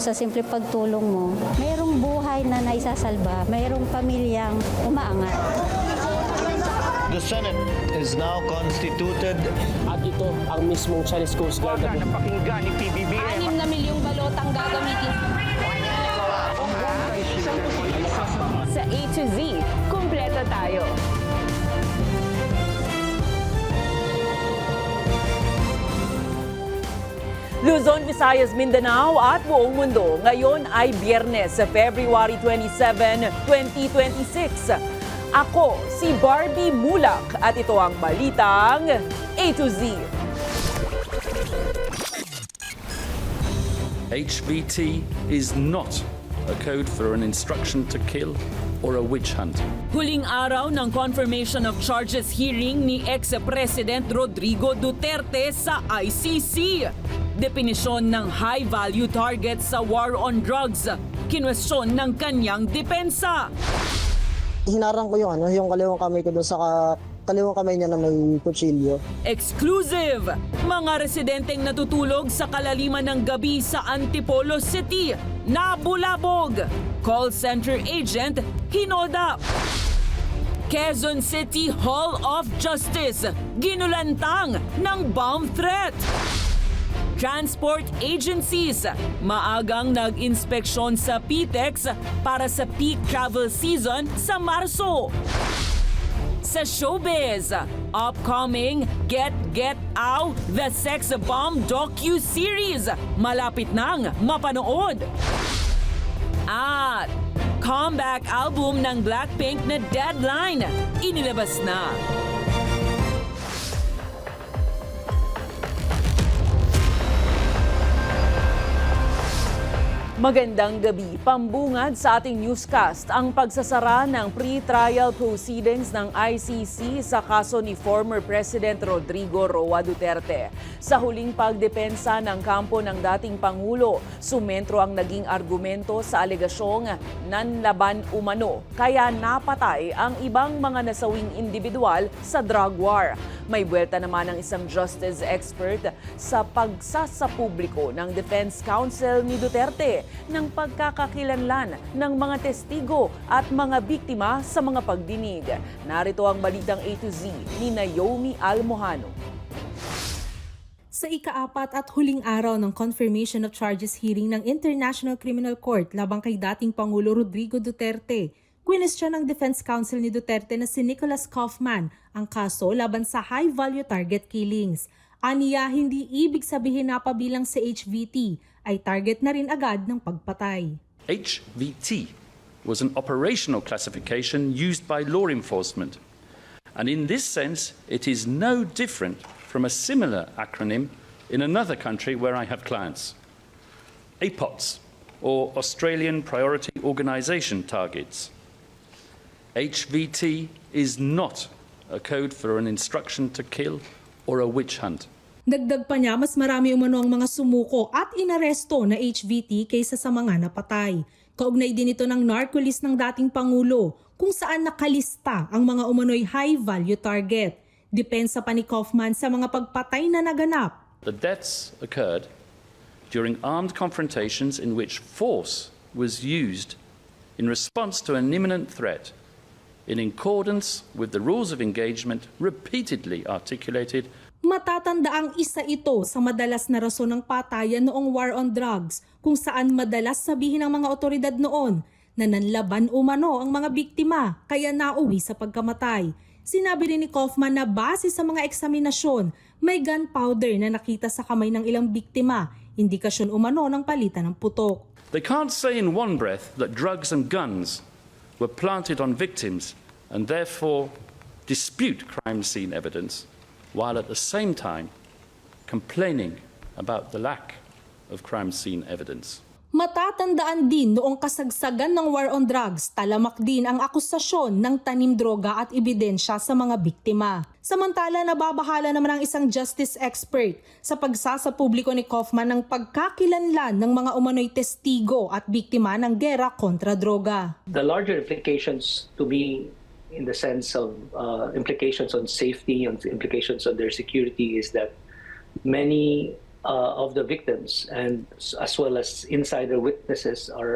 sa simple pagtulong mo, mayroong buhay na naisasalba, mayroong pamilyang umaangat. The Senate is now constituted. At ito ang mismong Chinese Coast Guard. Napakinggan ni PBBM. 6 na milyong balotang gagamitin. Sa A to Z, kumpleto tayo. Luzon, Visayas, Mindanao at buong mundo. Ngayon ay Biyernes, February 27, 2026. Ako si Barbie Mulak at ito ang balitang A to Z. HVT is not a code for an instruction to kill or a witch hunt. Huling araw ng confirmation of charges hearing ni ex-president Rodrigo Duterte sa ICC. Definisyon ng high-value target sa war on drugs. Kinwestiyon ng kanyang depensa. Hinarang ko yung kaliwang kamay ko doon sa kaliwang kamay niya na may kutsilyo. Exclusive! Mga residenteng natutulog sa kalaliman ng gabi sa Antipolo City. Nabulabog! Call center agent hold up. Quezon City Hall of Justice. Ginulantang ng bomb threat. Transport agencies, maagang nag-inspeksyon sa PTEX para sa peak travel season sa Marso. Sa showbiz, upcoming Get Out, The Sex Bomb docu-series, malapit nang mapanood. At comeback album ng Blackpink na Deadline, inilabas na. Magandang gabi. Pambungad sa ating newscast ang pagsasara ng pre-trial proceedings ng ICC sa kaso ni former President Rodrigo Roa Duterte. Sa huling pagdepensa ng kampo ng dating Pangulo, sumentro ang naging argumento sa alegasyong nanlaban umano, kaya napatay ang ibang mga nasawing individual sa drug war. May buwelta naman ang isang justice expert sa pagsasapubliko ng Defense Counsel ni Duterte ng pagkakakilanlan ng mga testigo at mga biktima sa mga pagdinig. Narito ang balitang A to Z ni Naomi Almohano. Sa ika-4 at huling araw ng confirmation of charges hearing ng International Criminal Court labang kay dating Pangulo Rodrigo Duterte, kwinestyon ng Defense Counsel ni Duterte na si Nicholas Kaufman ang kaso laban sa high-value target killings. Aniya, hindi ibig sabihin na pabilang sa HVT ay target na rin agad ng pagpatay. HVT was an operational classification used by law enforcement. And in this sense, it is no different from a similar acronym in another country where I have clients. APOTS, or Australian Priority Organisation targets. HVT is not a code for an instruction to kill or a witch hunt. Dagdag pa niya, mas marami umano ang mga sumuko at inaresto na HVT kaysa sa mga napatay. Kaugnay din ito ng narco-list ng dating Pangulo kung saan nakalista ang mga umano'y high-value target. Depensa pa ni Kaufman sa mga pagpatay na naganap. The deaths occurred during armed confrontations in which force was used in response to an imminent threat, in accordance with the rules of engagement repeatedly articulated. Matatanda ang isa ito sa madalas na rason ng patayan noong war on drugs, kung saan madalas sabihin ng mga otoridad noon na nanlaban umano ang mga biktima kaya nauwi sa pagkamatay. Sinabi rin ni Kaufman na base sa mga eksaminasyon, may gunpowder na nakita sa kamay ng ilang biktima, indikasyon umano ng palitan ng putok. They can't say in one breath that drugs and guns were planted on victims and therefore dispute crime scene evidence, while at the same time complaining about the lack of crime scene evidence. Matatandaan din noong kasagsagan ng war on drugs, talamak din ang akusasyon ng tanim droga at ebidensya sa mga biktima. Samantala, nababahala naman ang isang justice expert sa pagsasapubliko ni Kaufman ng pagkakilanlan ng mga umano'y testigo at biktima ng gera kontra droga. The larger implications to me in the sense of implications on safety and implications on their security is that many of the victims and as well as insider witnesses are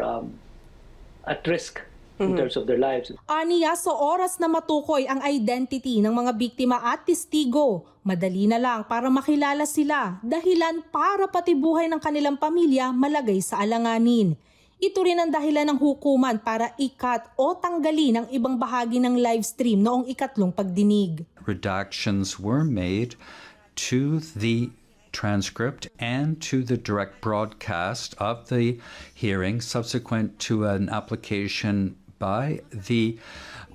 at risk in terms of their lives. Aniya, sa oras na matukoy ang identity ng mga biktima at testigo, madali na lang para makilala sila, dahilan para pati buhay ng kanilang pamilya malagay sa alanganin. Ito rin ang dahilan ng hukuman para ikat o tanggalin ang ibang bahagi ng live stream noong ikatlong pagdinig. Redactions were made to the transcript and to the direct broadcast of the hearing subsequent to an application by the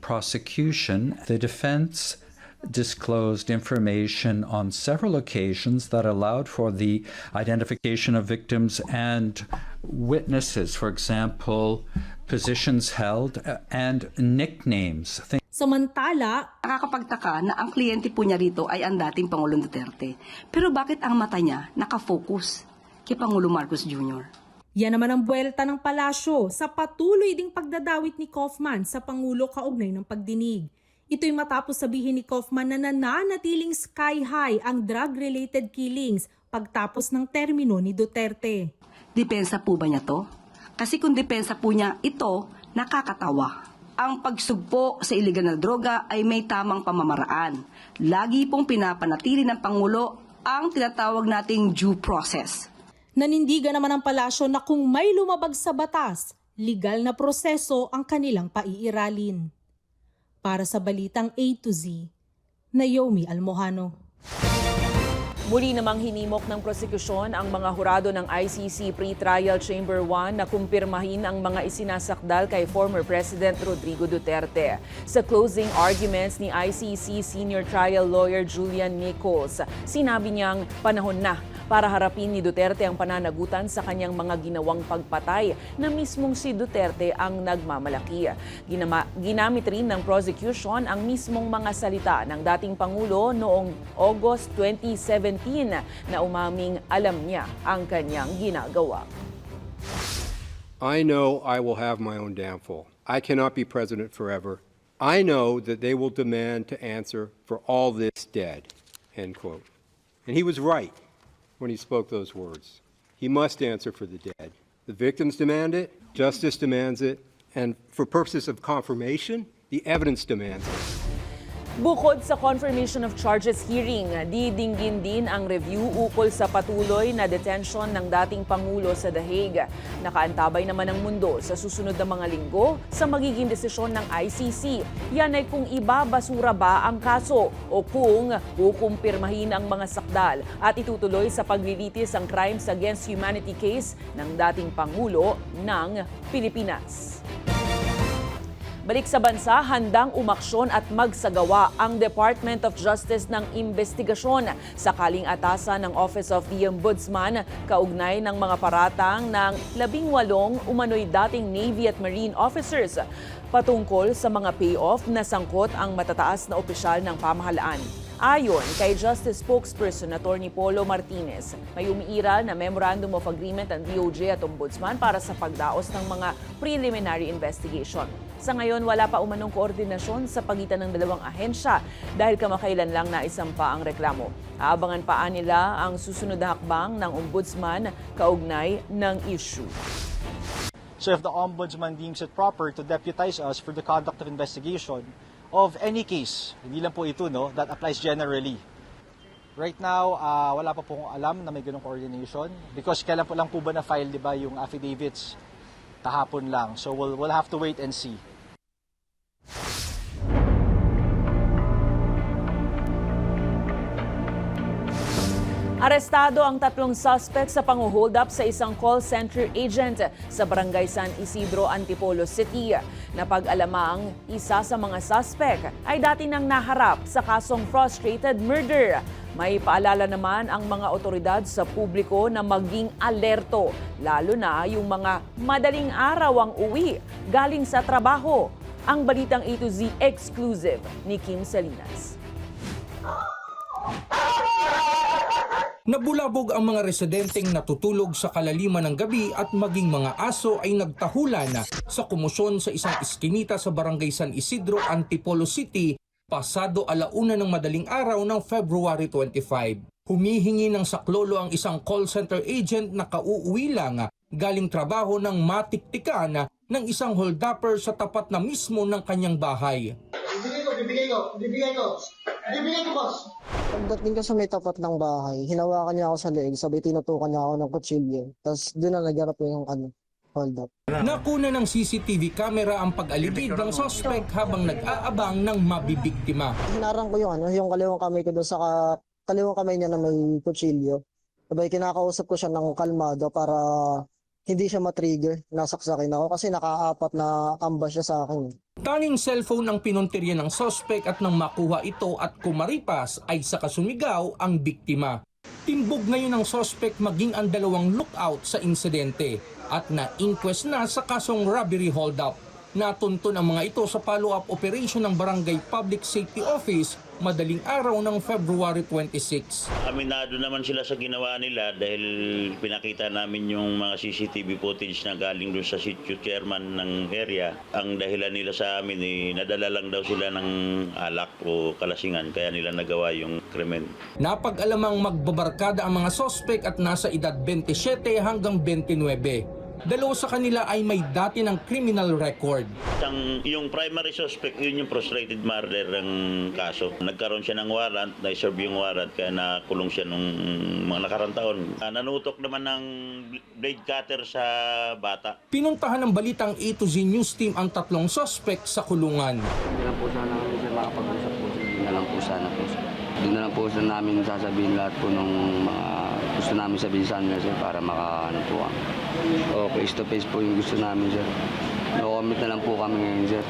prosecution. The defense disclosed information on several occasions that allowed for the identification of victims and witnesses, for example, positions held and nicknames. Samantala, nakakapagtaka na ang kliyente po niya rito ay ang dating Pangulong Duterte. Pero bakit ang mata niya nakafocus kay Pangulo Marcos Jr.? yan naman ang buwelta ng palasyo sa patuloy ding pagdadawit ni Kaufman sa Pangulo kaugnay ng pagdinig. Ito'y matapos sabihin ni Kaufman na nananatiling sky high ang drug-related killings pagtapos ng termino ni Duterte. Depensa po ba niya to? Kasi kung depensa po niya ito, nakakatawa. Ang pagsugpo sa iligal na droga ay may tamang pamamaraan. Lagi pong pinapanatili ng Pangulo ang tinatawag nating due process. Nanindigan naman ang palasyo na kung may lumabag sa batas, legal na proseso ang kanilang paiiralin. Para sa Balitang A to Z, Naomi Almojano. Muli namang hinimok ng prosekusyon ang mga hurado ng ICC Pre-Trial Chamber 1 na kumpirmahin ang mga isinasakdal kay former President Rodrigo Duterte. Sa closing arguments ni ICC Senior Trial Lawyer Julian Nichols, sinabi niyang panahon na para harapin ni Duterte ang pananagutan sa kanyang mga ginawang pagpatay na mismong si Duterte ang nagmamalaki. Ginamit rin ng prosecution ang mismong mga salita ng dating Pangulo noong August 2017 na umaming alam niya ang kanyang ginagawa. I know I will have my own downfall. I cannot be president forever. I know that they will demand to answer for all this dead, end quote. And he was right when he spoke those words. He must answer for the dead. The victims demand it, justice demands it, and for purposes of confirmation, the evidence demands it. Bukod sa confirmation of charges hearing, didinggin din ang review ukol sa patuloy na detention ng dating Pangulo sa The Hague. Nakaantabay naman ang mundo sa susunod na mga linggo sa magiging desisyon ng ICC. Yan ay kung ibabasura ba ang kaso o kung kukumpirmahin ang mga sakdal at itutuloy sa paglilitis ang crimes against humanity case ng dating Pangulo ng Pilipinas. Balik sa bansa, handang umaksyon at magsagawa ang Department of Justice ng investigasyon sakaling atasan ng Office of the Ombudsman kaugnay ng mga paratang ng 18 umano'y dating Navy at Marine officers patungkol sa mga payoff na sangkot ang matataas na opisyal ng pamahalaan. Ayon kay Justice Spokesperson Atty. Polo Martinez, may umiiral na Memorandum of Agreement ang DOJ at Ombudsman para sa pagdaos ng mga preliminary investigation. Sa ngayon, wala pa umanong koordinasyon sa pagitan ng dalawang ahensya dahil kamakailan lang naisampa ang reklamo. Aabangan pa nila ang susunod na hakbang ng Ombudsman kaugnay ng issue. So if the Ombudsman deems it proper to deputize us for the conduct of investigation of any case, hindi lang po ito, no, that applies generally. Right now, wala pa pong alam na may ganung coordination because kailan po lang po ba na-file, di ba, yung affidavits kahapon lang. So we'll have to wait and see. Arestado ang 3 suspect sa pang-hold up sa isang call center agent sa Barangay San Isidro, Antipolo City. Napag-alamang isa sa mga suspect ay dati nang naharap sa kasong frustrated murder. May paalala naman ang mga otoridad sa publiko na maging alerto, lalo na yung mga madaling araw ang uwi galing sa trabaho. Ang Balitang A to Z exclusive ni Kim Salinas. Nabulabog ang mga residenteng natutulog sa kalaliman ng gabi at maging mga aso ay nagtahulan sa kumusyon sa isang iskinita sa Barangay San Isidro, Antipolo City, pasado 1:00 ng madaling araw ng February 25. Humihingi ng saklolo ang isang call center agent na kauuwi lang galing trabaho ng matiktikan ng isang holdupper sa tapat na mismo ng kanyang bahay. Bibigay ko, boss. Pagdating ko sa may tapat ng bahay, hinawakan niya ako sa leeg, sabay tinutukan niya ako ng kutsilyo. Tapos doon na nagarap yung hold up. Nakuna ng CCTV camera ang pag-aligid ng suspect habang nag-aabang ng mabibiktima. Hinarang ko yung kaliwang kamay ko doon sa kaliwang kamay niya na may kutsilyo. Sabay kinakausap ko siya ng kalmado para hindi siya matrigger. Nasaksakin ako kasi nakaapat na kamba siya sa akin. Tanging cellphone ang pinuntirya ng suspect at nang makuha ito at kumaripas ay saka sumigaw ang biktima. Timbog ngayon ng suspect maging ang dalawang lookout sa insidente at na-inquest na sa kasong robbery hold-up. Natuntun ang mga ito sa follow-up operation ng Barangay Public Safety Office madaling araw ng February 26. Aminado naman sila sa ginawa nila dahil pinakita namin yung mga CCTV footage na galing doon sa sitio chairman ng area. Ang dahilan nila sa amin, nadala lang daw sila ng alak o kalasingan kaya nila nagawa yung krimen. Napag-alamang magbabarkada ang mga suspect at nasa edad 27 hanggang 29. Dalawa sa kanila ay may dati ng criminal record. Yung primary suspect, yun yung frustrated murder ng kaso. Nagkaroon siya ng warrant, na-serve yung warrant, kaya nakulong siya nung mga nakarang taon. Nanutok naman ng blade cutter sa bata. Pinuntahan ng balitang A to Z News Team ang tatlong suspect sa kulungan. Hindi na po sana kami siya makapag-usap po. Hindi na lang po sana po. Doon na lang po sa namin sasabihin lahat po ng mga gusto namin sabihin sa kanila, sir, para makaano po kami. O face to face po yung gusto namin, sir. No-commit na lang po kami ngayon, sir.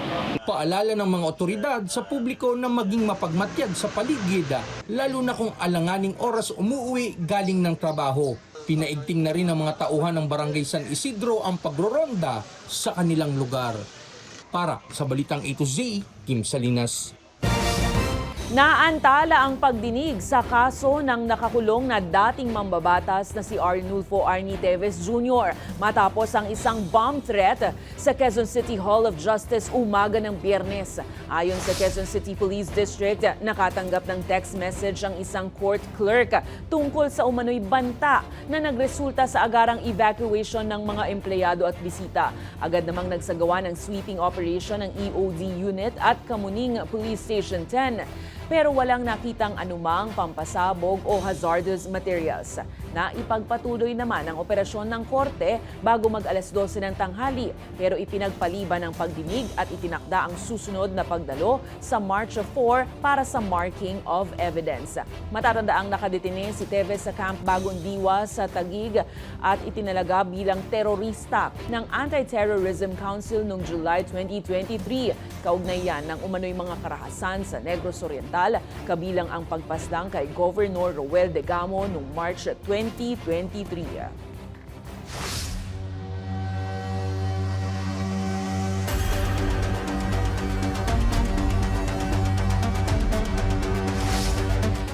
Paalala ng mga otoridad sa publiko na maging mapagmatyag sa paligid, lalo na kung alanganing oras umuwi galing ng trabaho. Pinaigting na rin ng mga tauhan ng Barangay San Isidro ang pagroronda sa kanilang lugar. Para sa Balitang A to Z, Kim Salinas. Naantala ang pagdinig sa kaso ng nakakulong na dating mambabatas na si Arnulfo Arnie Teves Jr. matapos ang isang bomb threat sa Quezon City Hall of Justice umaga ng Biyernes. Ayon sa Quezon City Police District, nakatanggap ng text message ang isang court clerk tungkol sa umano'y banta na nagresulta sa agarang evacuation ng mga empleyado at bisita. Agad namang nagsagawa ng sweeping operation ng EOD unit at Kamuning Police Station 10. Pero walang nakitang anumang pampasabog o hazardous materials. Naipagpatuloy naman ang operasyon ng korte bago mag-alas 12 ng tanghali, pero ipinagpaliban ng pagdinig at itinakda ang susunod na pagdalo sa March 4 para sa marking of evidence. Matatandaang nakadetine si Teves sa Camp Bagong Diwa sa Taguig at itinalaga bilang terorista ng Anti-Terrorism Council noong July 2023. Kaugnay yan ng umano'y mga karahasan sa Negros Oriental, kabilang ang pagpaslang kay Governor Roel De Gamo noong March 2023.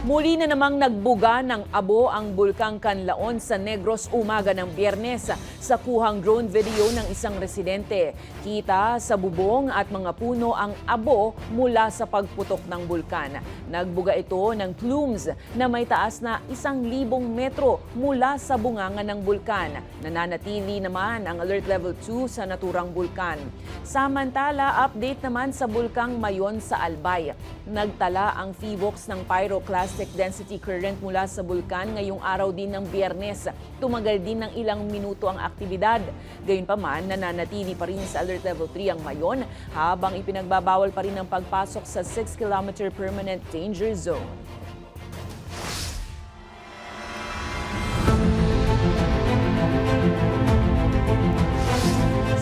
Muli na namang nagbuga ng abo ang Bulkang Canlaon sa Negros umaga ng Biyernes sa kuhang drone video ng isang residente. Kita sa bubong at mga puno ang abo mula sa pagputok ng bulkan. Nagbuga ito ng plumes na may taas na 1,000 metro mula sa bungangan ng bulkan. Nananatili naman ang alert level 2 sa naturang bulkan. Samantala, update naman sa Bulkang Mayon sa Albay. Nagtala ang PHIVOLCS ng pyroclastic density current mula sa bulkan ngayong araw din ng Biyernes. Tumagal din ng ilang minuto ang aktibidad. Gayunpaman, nananatili pa rin sa alert level 3 ang Mayon habang ipinagbabawal pa rin ang pagpasok sa 6-kilometer permanent danger zone.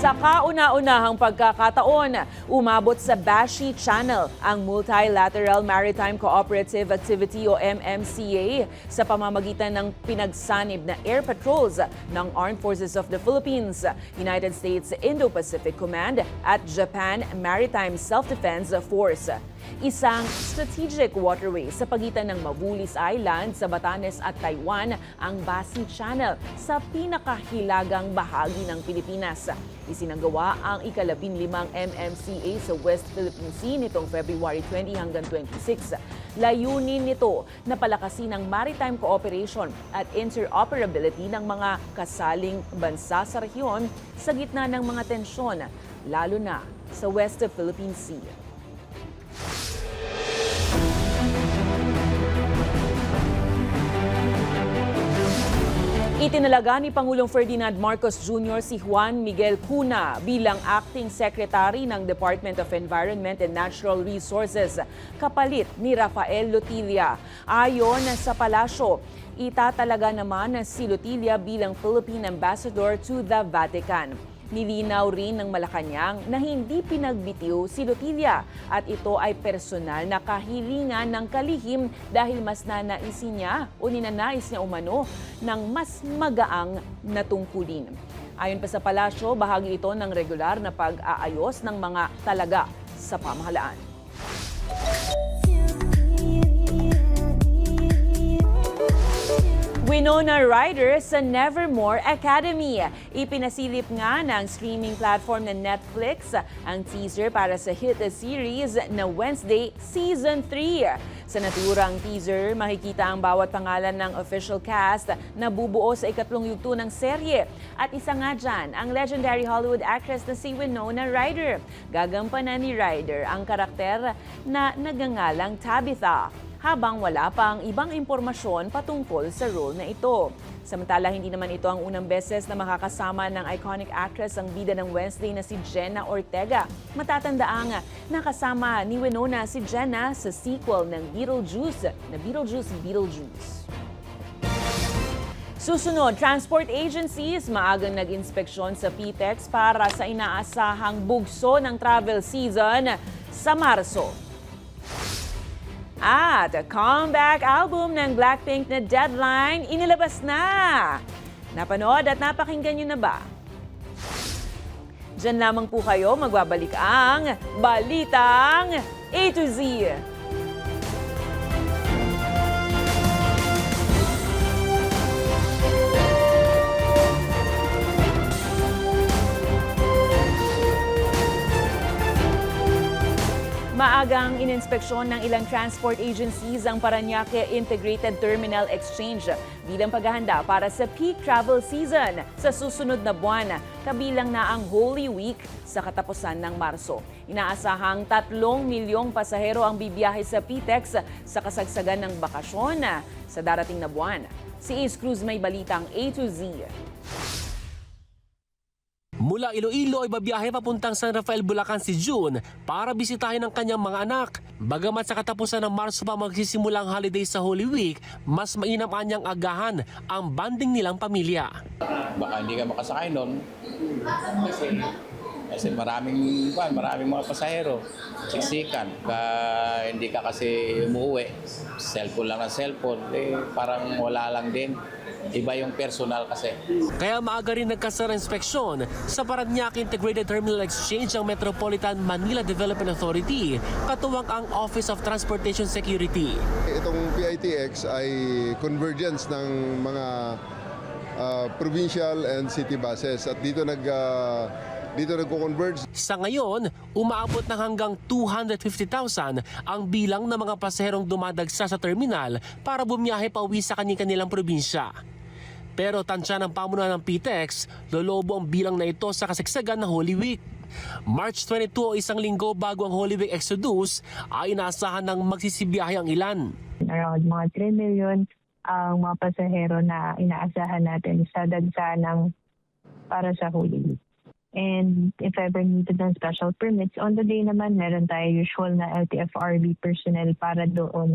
Sa kauna-unahang pagkakataon, umabot sa Bashi Channel ang Multilateral Maritime Cooperative Activity o MMCA sa pamamagitan ng pinagsanib na air patrols ng Armed Forces of the Philippines, United States Indo-Pacific Command at Japan Maritime Self-Defense Force. Isang strategic waterway sa pagitan ng Mabulis Island sa Batanes at Taiwan ang Basi Channel sa pinakahilagang bahagi ng Pilipinas. Isinagawa ang ika-15 MMCA sa West Philippine Sea nitong February 20 hanggang 26. Layunin nito na palakasin ang maritime cooperation at interoperability ng mga kasaling bansa sa rehiyon sa gitna ng mga tensyon, lalo na sa West Philippine Sea. Itinalaga ni Pangulong Ferdinand Marcos Jr. si Juan Miguel Cuna bilang Acting Secretary ng Department of Environment and Natural Resources, kapalit ni Rafael Lotilla. Ayon sa palasyo, itatalaga naman si Lotilla bilang Philippine Ambassador to the Vatican. Nilinaw rin ng Malacanang na hindi pinagbitiw si Lotilla at ito ay personal na kahilingan ng kalihim dahil mas nanaisin niya o ninanais niya umano ng mas magaang na tungkulin. Ayon pa sa palasyo, bahagi ito ng regular na pag-aayos ng mga talaga sa pamahalaan. Winona Ryder sa Nevermore Academy. Ipinasilip nga ng streaming platform na Netflix ang teaser para sa hit series na Wednesday Season 3. Sa naturang teaser, makikita ang bawat pangalan ng official cast na bubuo sa ikatlong yugto ng serye. At isa nga dyan, ang legendary Hollywood actress na si Winona Ryder. Gagampanan ni Ryder ang karakter na nagangalang Tabitha, habang wala pang ibang impormasyon patungkol sa role na ito. Samantala, hindi naman ito ang unang beses na makakasama ng iconic actress ang bida ng Wednesday na si Jenna Ortega. Matatandaang nakasama ni Winona si Jenna sa sequel ng Beetlejuice. Susunod, transport agencies maagang nag-inspeksyon sa PTEX para sa inaasahang bugso ng travel season sa Marso. At comeback album ng Blackpink na Deadline inilabas na. Napanood at napakinggan nyo na ba? Diyan lamang po kayo magbabalik ang Balitang A to Z. Maagang ininspeksyon ng ilang transport agencies ang Parañaque Integrated Terminal Exchange bilang paghahanda para sa peak travel season sa susunod na buwan, kabilang na ang Holy Week sa katapusan ng Marso. Inaasahang 3 milyong pasahero ang bibiyahe sa PTEX sa kasagsagan ng bakasyon sa darating na buwan. Si Ace Cruz may balitang A to Z. Mula Iloilo ay babiyahe papuntang San Rafael, Bulacan si June para bisitahin ang kanyang mga anak. Bagamat sa katapusan ng Marso pa magsisimula ang holiday sa Holy Week, mas mainam anyang agahan ang banding nilang pamilya. Baka hindi ka makasakay doon kasi maraming mga pasahero, siksikan. Hindi ka kasi umuwi, cellphone lang ng cellphone, parang wala lang din. Iba yung personal kasi. Kaya maaga rin nagkasara inspeksyon sa Parañaque Integrated Terminal Exchange ang Metropolitan Manila Development Authority, katuwang ang Office of Transportation Security. Itong PITX ay convergence ng mga provincial and city buses at dito nagko-converge. Sa ngayon, umaabot ng hanggang 250,000 ang bilang ng mga pasaherong dumadagsa sa terminal para bumiyahe pauwi sa kanilang probinsya. Pero tansya ng pamunuan ng PTEX, lolobo ang bilang na ito sa kasagsagan ng Holy Week. March 22 o isang linggo bago ang Holy Week Exodus ay inaasahan ng magsisibiyahe ang ilan. Around mga 3 million ang mga pasahero na inaasahan natin sa dagsanang para sa Holy Week. And if ever needed ng special permits, on the day naman meron tayo usual na LTFRB personnel para doon.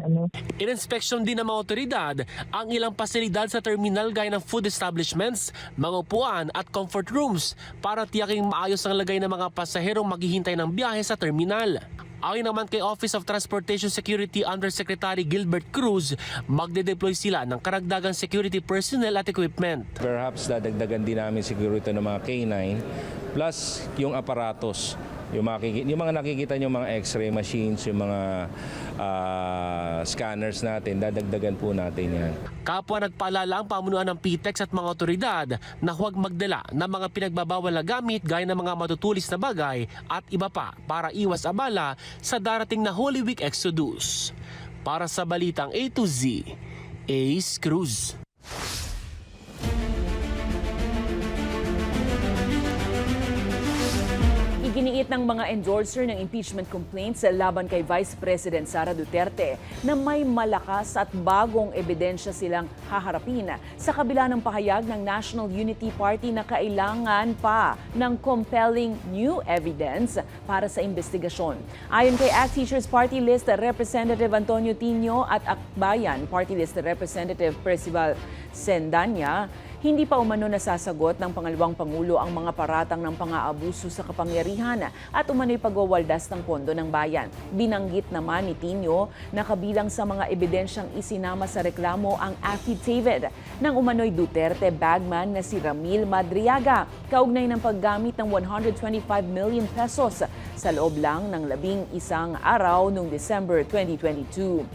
Ininspeksyon din ng mga otoridad ang ilang pasilidad sa terminal gaya ng food establishments, mga upuan at comfort rooms para tiyaking maayos ang lagay ng mga pasaherong maghihintay ng biyahe sa terminal. Ayon naman kay Office of Transportation Security Undersecretary Gilbert Cruz, magde-deploy sila ng karagdagang security personnel at equipment. Perhaps dadagdagan din namin security ng mga K9 plus yung aparatos Yung mga nakikita nyo mga x-ray machines, yung mga scanners natin, dadagdagan po natin yan. Kapwa nagpaalala ang pamunuan ng PTEX at mga otoridad na huwag magdala ng mga pinagbabawal na gamit gaya ng mga matutulis na bagay at iba pa para iwas abala sa darating na Holy Week Exodus. Para sa Balitang A to Z, Ace Cruz. Iginiit ng mga endorser ng impeachment complaints laban kay Vice President Sara Duterte na may malakas at bagong ebidensya silang haharapin sa kabila ng pahayag ng National Unity Party na kailangan pa ng compelling new evidence para sa investigasyon. Ayon kay ACT Teachers Party List Representative Antonio Tino at Akbayan Party List Representative Percival Sendanya, hindi pa umano nasasagot ng pangalawang Pangulo ang mga paratang ng pang-aabuso sa kapangyarihan at umano'y pagwawaldas ng pondo ng bayan. Binanggit naman ni Tino na kabilang sa mga ebidensyang isinama sa reklamo ang affidavit ng umano'y Duterte bagman na si Ramil Madriaga, kaugnay ng paggamit ng 125 million pesos sa loob lang ng 11 araw noong December 2022.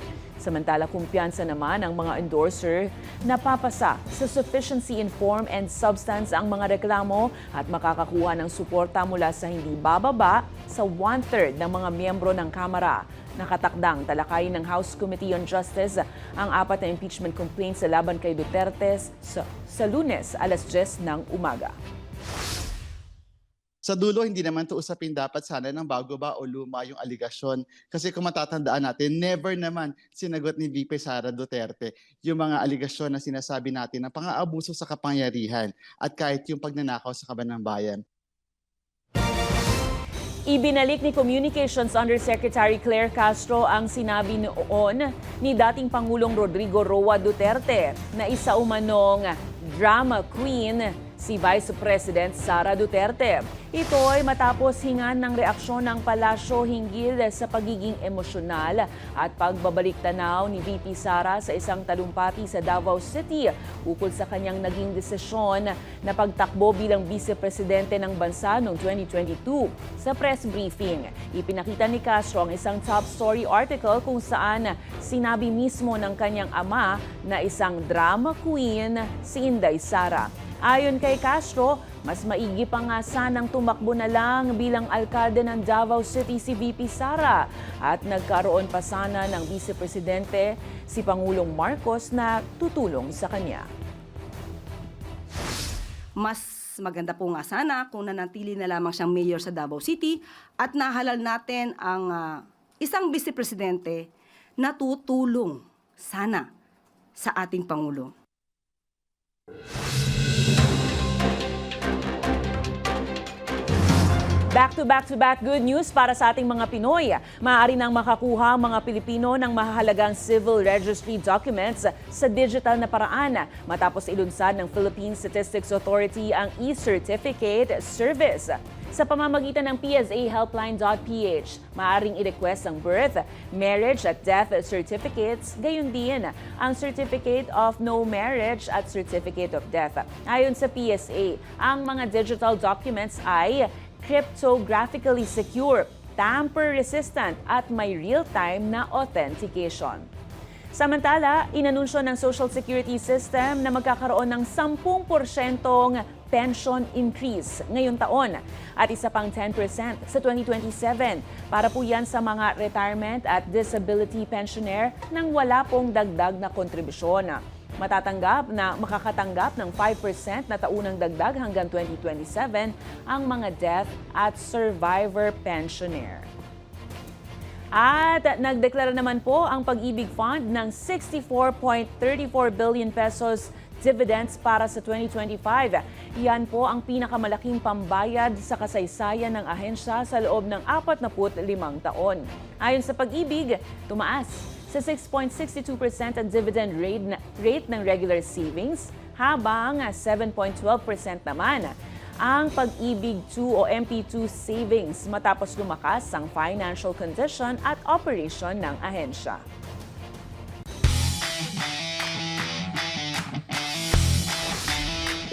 Samantala, kumpiyansa naman ang mga endorser na papasa sa sufficiency in form and substance ang mga reklamo at makakakuha ng suporta mula sa hindi bababa sa 1/3 ng mga miyembro ng Kamara. Nakatakdang talakayin ng House Committee on Justice ang 4 na impeachment complaints sa laban kay Duterte sa Lunes, alas 10 ng umaga. Sa dulo, hindi naman ito usapin dapat sana ng bago ba o luma yung aligasyon. Kasi kung matatandaan natin, never naman sinagot ni VP Sara Duterte yung mga aligasyon na sinasabi natin na pang-aabuso sa kapangyarihan at kahit yung pagnanakaw sa kaban ng bayan. Ibinalik ni Communications Undersecretary Claire Castro ang sinabi noon ni dating Pangulong Rodrigo Roa Duterte na isa umanong drama queen si Vice President Sara Duterte. Ito ay matapos hingan ng reaksyon ng palasyo hinggil sa pagiging emosyonal at pagbabalik tanaw ni VP Sara sa isang talumpati sa Davao City ukol sa kanyang naging desisyon na pagtakbo bilang vice-presidente ng bansa noong 2022. Sa press briefing, ipinakita ni Castro ang isang top story article kung saan sinabi mismo ng kanyang ama na isang drama queen si Inday Sara. Ayon kay Castro, mas maigi pa nga sanang tumakbo na lang bilang alkalde ng Davao City si VP Sara at nagkaroon pa sana ng vice-presidente si Pangulong Marcos na tutulong sa kanya. Mas maganda po nga sana kung nanatili na lamang siyang mayor sa Davao City at nahalal natin ang isang vice-presidente na tutulong sana sa ating Pangulo. Back-to-back good news para sa ating mga Pinoy. Maaari nang makakuha ang mga Pilipino ng mahahalagang civil registry documents sa digital na paraan matapos ilunsad ng Philippine Statistics Authority ang e-certificate service. Sa pamamagitan ng psahelpline.ph, maaaring i-request ang birth, marriage at death certificates, gayon din ang Certificate of No Marriage at Certificate of Death. Ayon sa PSA, ang mga digital documents ay cryptographically secure, tamper-resistant at may real-time na authentication. Samantala, inanunsyo ng Social Security System na magkakaroon ng 10% pension increase ngayong taon at isa pang 10% sa 2027 para po yan sa mga retirement at disability pensioner nang wala pong dagdag na kontribusyon. Makakatanggap ng 5% na taunang dagdag hanggang 2027 ang mga death at survivor pensioner. At nagdeklara naman po ang Pag-ibig Fund ng 64.34 billion pesos dividends para sa 2025. Yan po ang pinakamalaking pambayad sa kasaysayan ng ahensya sa loob ng 45 taon. Ayon sa Pag-ibig, tumaas sa 6.62% ang dividend rate ng regular savings, habang 7.12% naman ang Pag-ibig 2 o MP2 savings matapos lumakas ang financial condition at operation ng ahensya.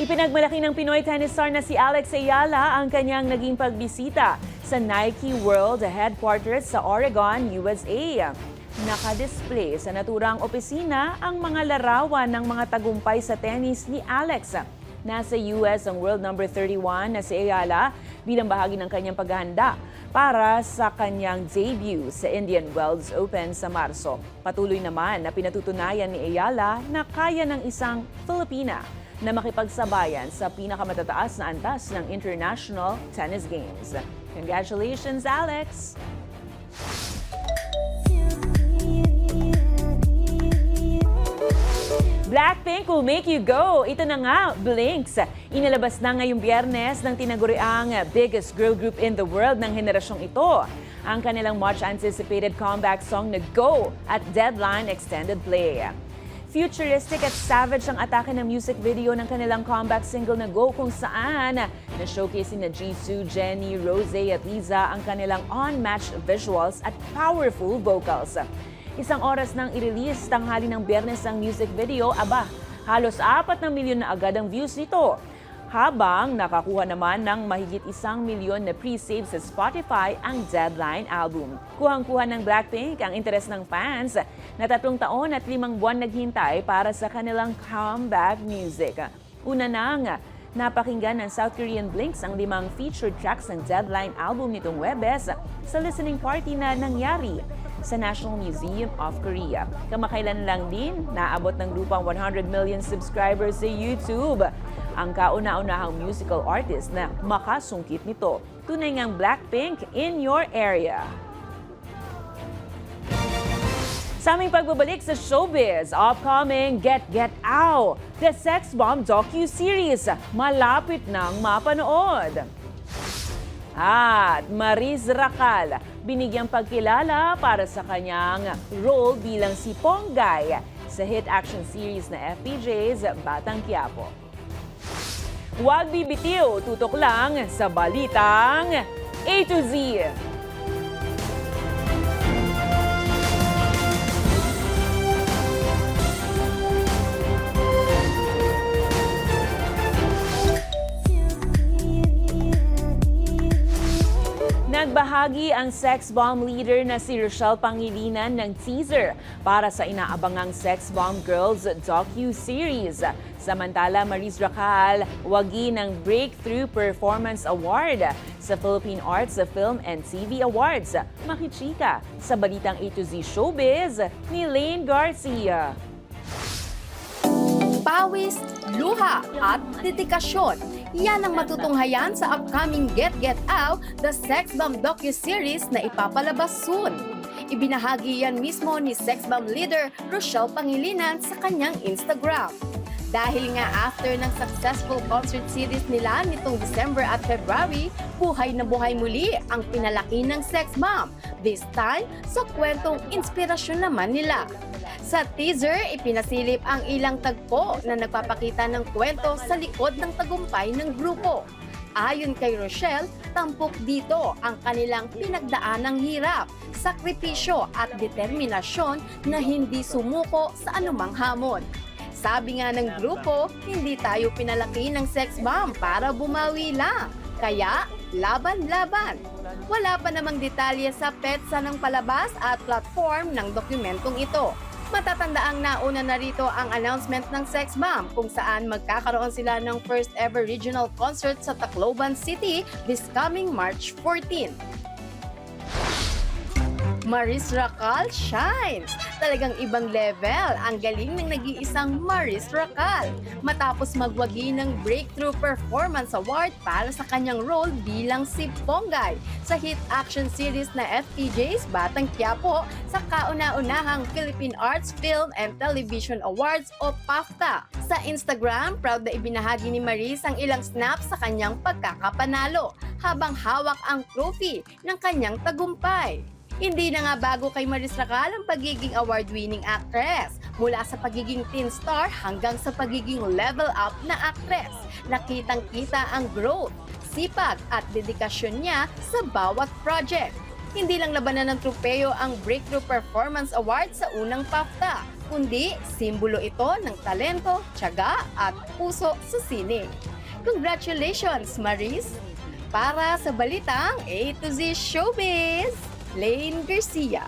Ipinagmalaki ng Pinoy tennis star na si Alex Ayala ang kanyang naging pagbisita sa Nike World Headquarters sa Oregon, USA. Nakadisplay sa naturang opisina ang mga larawan ng mga tagumpay sa tennis ni Alex. Nasa US ang world number 31 na si Ayala bilang bahagi ng kanyang paghahanda para sa kanyang debut sa Indian Wells Open sa Marso. Patuloy naman na pinatutunayan ni Ayala na kaya ng isang Filipina na makipagsabayan sa pinakamatataas na antas ng International Tennis Games. Congratulations, Alex! Blackpink will make you go. Ito na nga, Blinks. Inilabas na ngayong Biyernes ng tinaguriang biggest girl group in the world ng henerasyong ito. Ang kanilang much-anticipated comeback song na Go at Deadline Extended Play. Futuristic at savage ang atake ng music video ng kanilang comeback single na Go, kung saan na-showcase na Jisoo, Jennie, Rosé at Liza ang kanilang unmatched visuals at powerful vocals. Isang oras nang i-release tanghali ng Biyernes ang music video, halos 4 na milyon na agad ang views nito. Habang nakakuha naman ng mahigit 1 milyon na pre-save sa Spotify ang Deadline album. Kuhang-kuha ng Blackpink ang interes ng fans na 3 taon at 5 buwan naghintay para sa kanilang comeback music. Una nang napakinggan ng South Korean Blinks ang 5 featured tracks ng Deadline album nitong Webes sa listening party na nangyari sa National Museum of Korea. Kamakailan lang din, naabot ng grupang 100 million subscribers sa YouTube. Ang kauna-unahang musical artist na makasungkit nito. Tunay ngang Blackpink in your area. Sa aming pagbabalik sa showbiz, upcoming Get Out, the Sex Bomb docu-series, malapit nang mapanood. At Maris Racal, binigyang pagkilala para sa kanyang role bilang si Ponggay sa hit action series na FPJ's Batang Quiapo. Huwag bibitiw, tutok lang sa balitang A to Z. Nagbahagi ang sex bomb leader na si Rochelle Pangilinan ng teaser para sa inaabangang Sex Bomb Girls docu-series. Samantala, Maris Racal wagi ng Breakthrough Performance Award sa Philippine Arts Film and TV Awards. Makichika sa balitang A to Z Showbiz ni Lane Garcia. Pawis, luha at dedikasyon. Yan ang matutunghayan sa upcoming Get Out, the Sex Bomb docu-series na ipapalabas soon. Ibinahagi yan mismo ni Sex Bomb leader Rochelle Pangilinan sa kanyang Instagram. Dahil nga after ng successful concert series nila nitong December at February, buhay na buhay muli ang pinalaki ng Sex Bomb. This time, sa kwentong inspirasyon naman nila. Sa teaser, ipinasilip ang ilang tagpo na nagpapakita ng kwento sa likod ng tagumpay ng grupo. Ayon kay Rochelle, tampok dito ang kanilang pinagdaanang hirap, sakripisyo at determinasyon na hindi sumuko sa anumang hamon. Sabi nga ng grupo, hindi tayo pinalaki ng Sex Bomb para bumawi lang. Kaya, laban-laban. Wala pa namang detalye sa petsa ng palabas at platform ng dokumentong ito. Matatandaang nauna na rito ang announcement ng Sex Bomb kung saan magkakaroon sila ng first ever regional concert sa Tacloban City this coming March 14. Maris Racal shines! Talagang ibang level ang galing ng nag-iisang Maris Racal. Matapos magwagi ng Breakthrough Performance Award para sa kanyang role bilang si Ponggay sa hit action series na FPJ's Batang Quiapo sa kauna-unahang Philippine Arts Film and Television Awards o PAFTA. Sa Instagram, proud na ibinahagi ni Maris ang ilang snaps sa kanyang pagkakapanalo habang hawak ang trophy ng kanyang tagumpay. Hindi na nga bago kay Maris Racal ang pagiging award-winning actress. Mula sa pagiging teen star hanggang sa pagiging level up na actress. Nakitang-kita ang growth, sipag at dedikasyon niya sa bawat project. Hindi lang labanan ng tropeyo ang Breakthrough Performance Award sa unang PAFTA, kundi simbolo ito ng talento, tiyaga at puso sa sine. Congratulations, Maris! Para sa balitang A to Z Showbiz, Lane Garcia.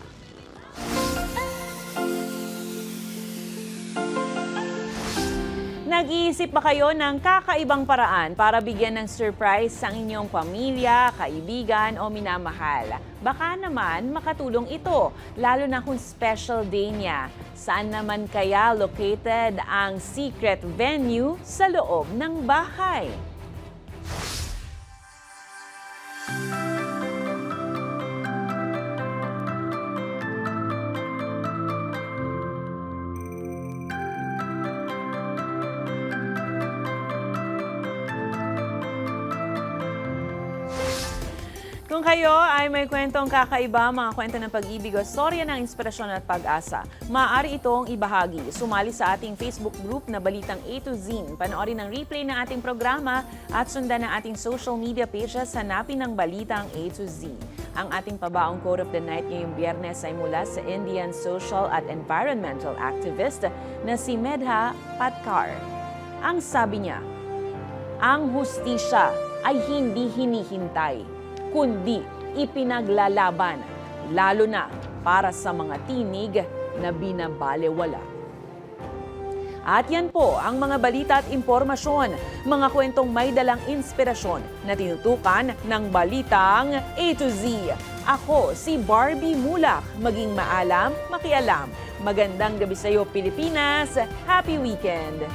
Nag-iisip ba kayo ng kakaibang paraan para bigyan ng surprise ang inyong pamilya, kaibigan o minamahal? Baka naman makatulong ito, lalo na kung special day niya. Saan naman kaya located ang secret venue sa loob ng bahay? Kung kayo ay may kwentong kakaiba, mga kwento ng pag-ibig o storya ng inspirasyon at pag-asa, maaari itong ibahagi. Sumali sa ating Facebook group na Balitang A to Z. Panoorin ang replay ng ating programa at sundan ang ating social media pages, hanapin ng Balitang A to Z. Ang ating pabaong quote of the night ngayong Biyernes ay mula sa Indian social at environmental activist na si Medha Patkar. Ang sabi niya, ang hustisya ay hindi hinihintay, kundi ipinaglalaban, lalo na para sa mga tinig na binabalewala. At yan po ang mga balita at impormasyon, mga kwentong may dalang inspirasyon na tinutukan ng Balitang A to Z. Ako si Barbie Mulak, maging maalam, makialam. Magandang gabi sa iyo, Pilipinas. Happy weekend!